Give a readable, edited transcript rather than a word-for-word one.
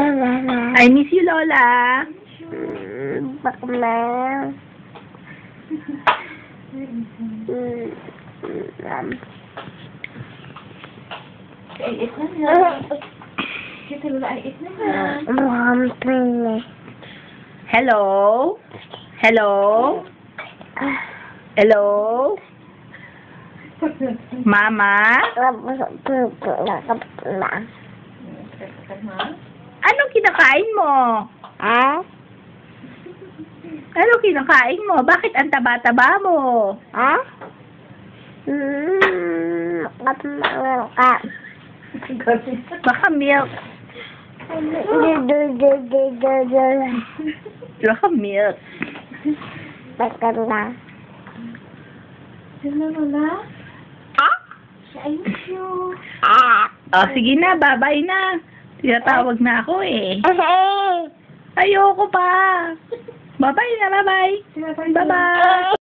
I miss you, Lola. Bakla. Ay, it na yan. Kita Lola, ay, it na yan. Hello? Hello? Hello? Mama? Anong kinakain mo? Ah? Anong kinakain mo? Bakit ang taba-taba mo? Ah? Baka milk. Baka milk. Bakla. Sila Lola? Ah? I miss you. Ah? Oh, sige na, bye-bye na. Tinatawag na ako eh. Hey! Ayoko pa. Bye-bye na, bye-bye. Sila tayo. Bye-bye.